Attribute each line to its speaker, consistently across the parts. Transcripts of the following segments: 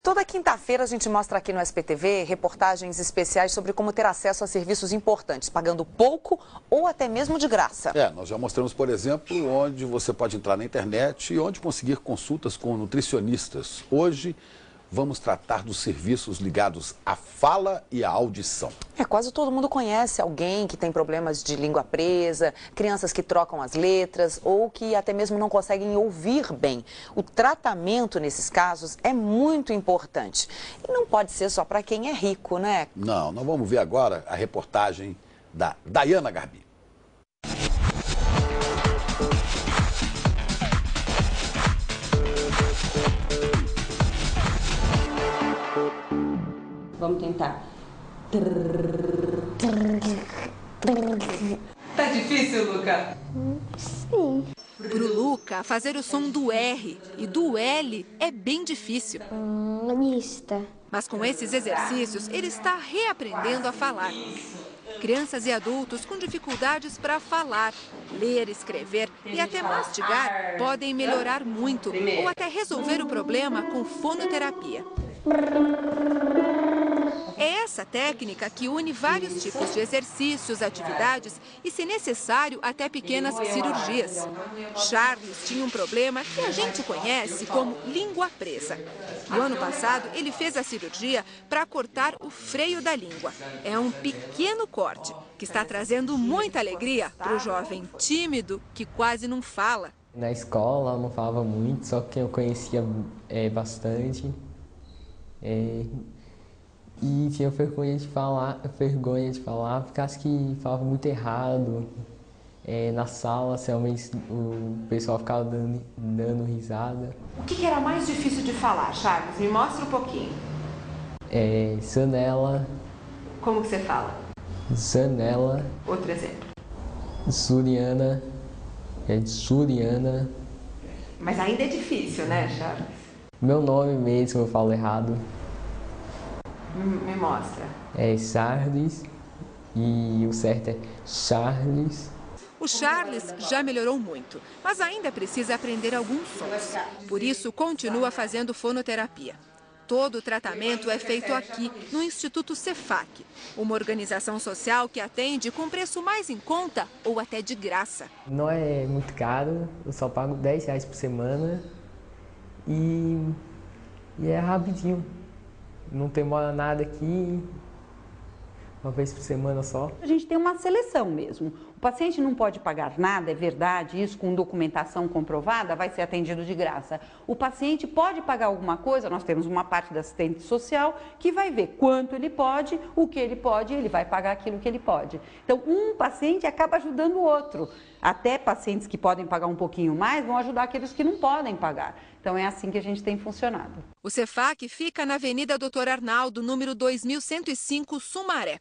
Speaker 1: Toda quinta-feira a gente mostra aqui no SPTV reportagens especiais sobre como ter acesso a serviços importantes, pagando pouco ou até mesmo de graça.
Speaker 2: Nós já mostramos, por exemplo, onde você pode entrar na internet e onde conseguir consultas com nutricionistas. Hoje vamos tratar dos serviços ligados à fala e à audição.
Speaker 1: Quase todo mundo conhece alguém que tem problemas de língua presa, crianças que trocam as letras ou que até mesmo não conseguem ouvir bem. O tratamento nesses casos é muito importante. E não pode ser só para quem é rico, né?
Speaker 2: Não, nós vamos ver agora a reportagem da Dayana Garbi.
Speaker 3: Vamos tentar.
Speaker 4: Tá difícil, Luca?
Speaker 5: Sim.
Speaker 6: Pro Luca, fazer o som do R e do L é bem difícil.
Speaker 5: Lista.
Speaker 6: Mas com esses exercícios, ele está reaprendendo a falar. Crianças e adultos com dificuldades para falar, ler, escrever e até mastigar podem melhorar muito ou até resolver o problema com fonoterapia. É essa técnica que une vários tipos de exercícios, atividades e, se necessário, até pequenas cirurgias. Charles tinha um problema que a gente conhece como língua presa. No ano passado, ele fez a cirurgia para cortar o freio da língua. É um pequeno corte que está trazendo muita alegria para o jovem tímido que quase não fala.
Speaker 7: Na escola eu não falava muito, só que eu conhecia bastante. E tinha vergonha de falar, porque acho que falava muito errado. Na sala, realmente, o pessoal ficava dando risada.
Speaker 4: O que era mais difícil de falar, Charles? Me mostra um pouquinho.
Speaker 7: Zanela.
Speaker 4: Como que você fala?
Speaker 7: Zanela.
Speaker 4: Outro exemplo.
Speaker 7: Suriana. Suriana.
Speaker 4: Mas ainda é difícil, né, Charles?
Speaker 7: Meu nome mesmo eu falo errado.
Speaker 4: Me mostra.
Speaker 7: Charles e o certo é Charles.
Speaker 6: O Charles já melhorou muito, mas ainda precisa aprender alguns sons. Por isso, continua fazendo fonoterapia. Todo o tratamento é feito aqui, no Instituto Cefac, uma organização social que atende com preço mais em conta ou até de graça.
Speaker 7: Não é muito caro, eu só pago R$10 por semana e é rapidinho. Não demora nada aqui, uma vez por semana só.
Speaker 3: A gente tem uma seleção mesmo. O paciente não pode pagar nada, é verdade, isso com documentação comprovada vai ser atendido de graça. O paciente pode pagar alguma coisa, nós temos uma parte da assistente social que vai ver quanto ele pode, o que ele pode, ele vai pagar aquilo que ele pode. Então, um paciente acaba ajudando o outro. Até pacientes que podem pagar um pouquinho mais vão ajudar aqueles que não podem pagar. Então, é assim que a gente tem funcionado.
Speaker 6: O Cefac fica na Avenida Doutor Arnaldo, número 2105, Sumaré.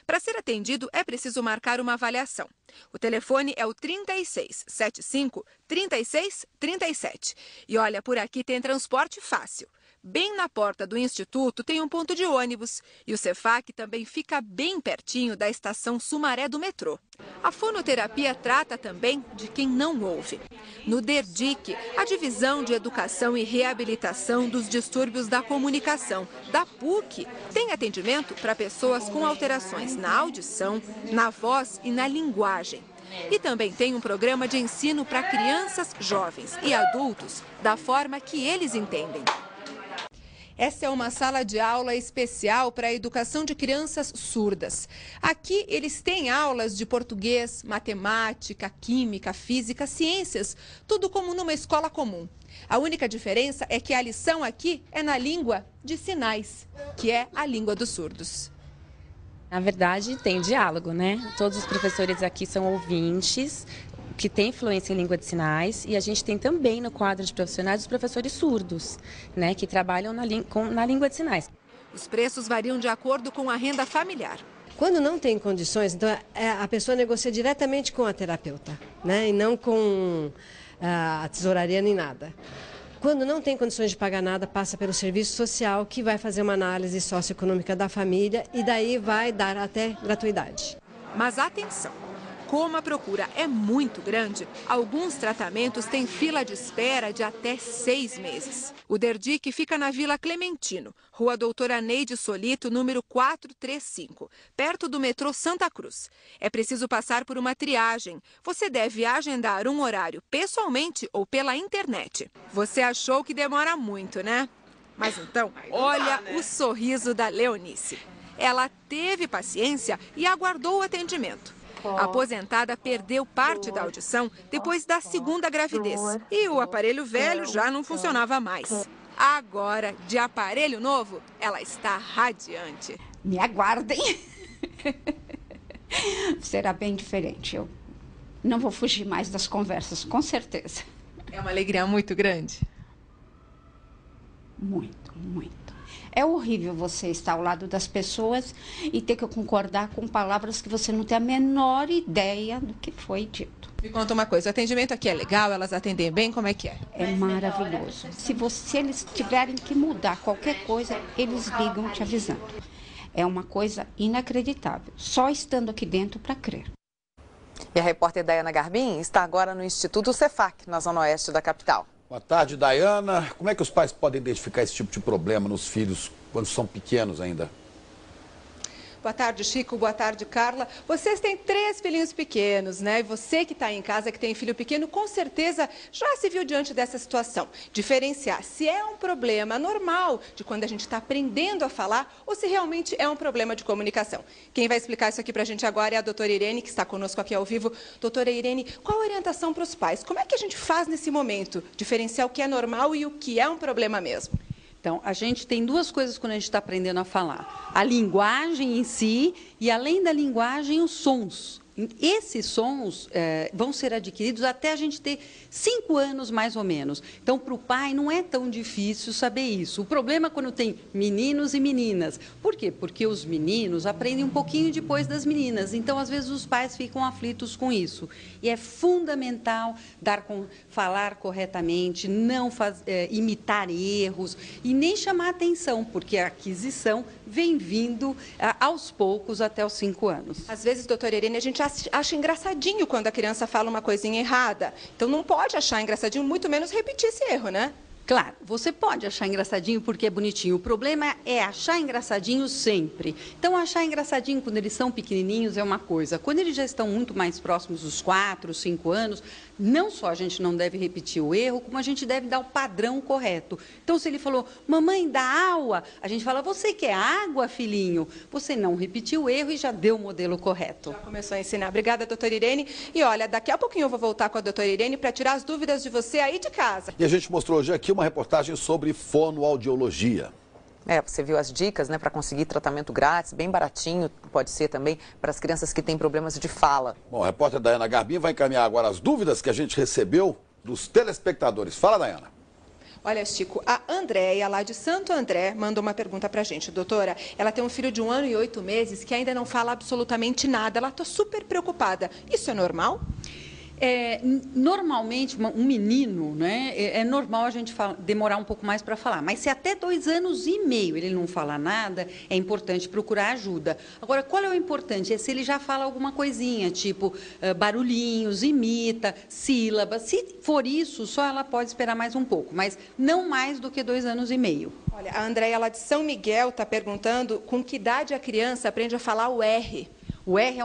Speaker 6: Para ser atendido, é preciso marcar uma avaliação. O telefone é o 3675-3637. E olha, por aqui tem transporte fácil. Bem na porta do Instituto tem um ponto de ônibus e o Cefac também fica bem pertinho da estação Sumaré do metrô. A fonoterapia trata também de quem não ouve. No DERDIC, a Divisão de Educação e Reabilitação dos Distúrbios da Comunicação, da PUC, tem atendimento para pessoas com alterações na audição, na voz e na linguagem. E também tem um programa de ensino para crianças, jovens e adultos da forma que eles entendem. Essa é uma sala de aula especial para a educação de crianças surdas. Aqui eles têm aulas de português, matemática, química, física, ciências, tudo como numa escola comum. A única diferença é que a lição aqui é na língua de sinais, que é a língua dos surdos.
Speaker 8: Na verdade, tem diálogo, né? Todos os professores aqui são ouvintes, que tem fluência em língua de sinais, e a gente tem também no quadro de profissionais os professores surdos, né, que trabalham na língua de sinais.
Speaker 6: Os preços variam de acordo com a renda familiar.
Speaker 9: Quando não tem condições, então a pessoa negocia diretamente com a terapeuta, né, e não com a tesouraria nem nada. Quando não tem condições de pagar nada, passa pelo serviço social, que vai fazer uma análise socioeconômica da família e daí vai dar até gratuidade.
Speaker 6: Mas atenção! Como a procura é muito grande, alguns tratamentos têm fila de espera de até 6 meses. O Derdic fica na Vila Clementino, Rua Doutora Neide Solito, número 435, perto do metrô Santa Cruz. É preciso passar por uma triagem. Você deve agendar um horário pessoalmente ou pela internet. Você achou que demora muito, né? Mas então, olha o sorriso da Leonice. Ela teve paciência e aguardou o atendimento. A aposentada perdeu parte da audição depois da 2ª gravidez. E o aparelho velho já não funcionava mais. Agora, de aparelho novo, ela está radiante.
Speaker 10: Me aguardem. Será bem diferente. Eu não vou fugir mais das conversas, com certeza.
Speaker 6: É uma alegria muito grande?
Speaker 10: Muito, muito. É horrível você estar ao lado das pessoas e ter que concordar com palavras que você não tem a menor ideia do que foi dito.
Speaker 6: Me conta uma coisa, o atendimento aqui é legal? Elas atendem bem? Como é que é?
Speaker 10: É maravilhoso. Se eles tiverem que mudar qualquer coisa, eles ligam te avisando. É uma coisa inacreditável. Só estando aqui dentro para crer.
Speaker 1: E a repórter Dayana Garbim está agora no Instituto Cefac, na zona oeste da capital.
Speaker 2: Boa tarde, Dayana. Como é que os pais podem identificar esse tipo de problema nos filhos quando são pequenos ainda?
Speaker 11: Boa tarde, Chico. Boa tarde, Carla. Vocês têm 3 filhinhos pequenos, né? E você que está aí em casa, que tem filho pequeno, com certeza já se viu diante dessa situação. Diferenciar se é um problema normal de quando a gente está aprendendo a falar ou se realmente é um problema de comunicação. Quem vai explicar isso aqui para a gente agora é a doutora Irene, que está conosco aqui ao vivo. Doutora Irene, qual a orientação para os pais? Como é que a gente faz nesse momento? Diferenciar o que é normal e o que é um problema mesmo?
Speaker 3: Então, a gente tem 2 coisas quando a gente está aprendendo a falar. A linguagem em si e, além da linguagem, os sons. Esses sons vão ser adquiridos até a gente ter 5 anos, mais ou menos. Então, para o pai, não é tão difícil saber isso. O problema é quando tem meninos e meninas. Por quê? Porque os meninos aprendem um pouquinho depois das meninas. Então, às vezes, os pais ficam aflitos com isso. E é fundamental falar corretamente, não imitar erros e nem chamar atenção, porque a aquisição vem vindo aos poucos até os 5 anos.
Speaker 11: Às vezes, doutora Irene, a gente acha engraçadinho quando a criança fala uma coisinha errada. Então, não pode achar engraçadinho, muito menos repetir esse erro, né?
Speaker 3: Claro, você pode achar engraçadinho porque é bonitinho. O problema é achar engraçadinho sempre. Então, achar engraçadinho quando eles são pequenininhos é uma coisa. Quando eles já estão muito mais próximos dos 4, 5 anos, não só a gente não deve repetir o erro, como a gente deve dar o padrão correto. Então, se ele falou, mamãe, dá água, a gente fala, você quer água, filhinho? Você não repetiu o erro e já deu o modelo correto.
Speaker 11: Já começou a ensinar. Obrigada, doutora Irene. E olha, daqui a pouquinho eu vou voltar com a doutora Irene para tirar as dúvidas de você aí de casa.
Speaker 2: E a gente mostrou hoje aqui uma reportagem sobre fonoaudiologia.
Speaker 1: Você viu as dicas, né, para conseguir tratamento grátis, bem baratinho, pode ser também para as crianças que têm problemas de fala.
Speaker 2: Bom, a repórter Dayana Garbim vai encaminhar agora as dúvidas que a gente recebeu dos telespectadores. Fala, Dayana.
Speaker 11: Olha, Chico, a Andréia, lá de Santo André, mandou uma pergunta pra gente. Doutora, ela tem um filho de 1 ano e 8 meses que ainda não fala absolutamente nada. Ela está super preocupada. Isso é normal?
Speaker 3: Normalmente, um menino, né, é normal a gente demorar um pouco mais para falar, mas se até 2 anos e meio ele não fala nada, é importante procurar ajuda. Agora, qual é o importante? É se ele já fala alguma coisinha, tipo barulhinhos, imita, sílabas. Se for isso, só ela pode esperar mais um pouco, mas não mais do que 2 anos e meio.
Speaker 11: Olha, a Andréia, lá de São Miguel, está perguntando com que idade a criança aprende a falar o R.
Speaker 3: O R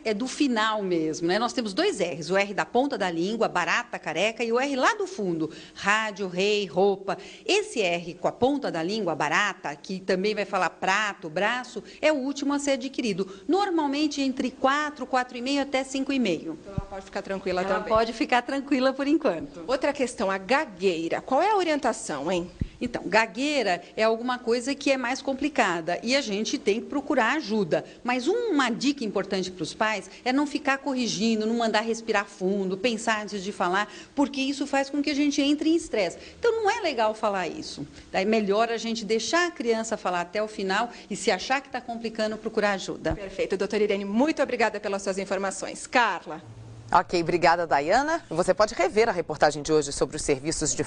Speaker 3: é do final mesmo, né? Nós temos 2 R's, o R da ponta da língua, barata, careca, e o R lá do fundo, rádio, rei, roupa. Esse R com a ponta da língua, barata, que também vai falar prato, braço, é o último a ser adquirido. Normalmente entre 4, 4,5 até 5,5.
Speaker 11: Então ela pode ficar tranquila também.
Speaker 3: Ela pode ficar tranquila por enquanto.
Speaker 11: Outra questão, a gagueira. Qual é a orientação, hein?
Speaker 3: Então, gagueira é alguma coisa que é mais complicada e a gente tem que procurar ajuda. Mas uma dica importante para os pais é não ficar corrigindo, não mandar respirar fundo, pensar antes de falar, porque isso faz com que a gente entre em estresse. Então, não é legal falar isso. É melhor a gente deixar a criança falar até o final e, se achar que está complicando, procurar ajuda.
Speaker 11: Perfeito. Doutora Irene, muito obrigada pelas suas informações. Carla.
Speaker 1: Ok, obrigada, Dayana. Você pode rever a reportagem de hoje sobre os serviços de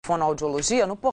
Speaker 1: fonoaudiologia no portal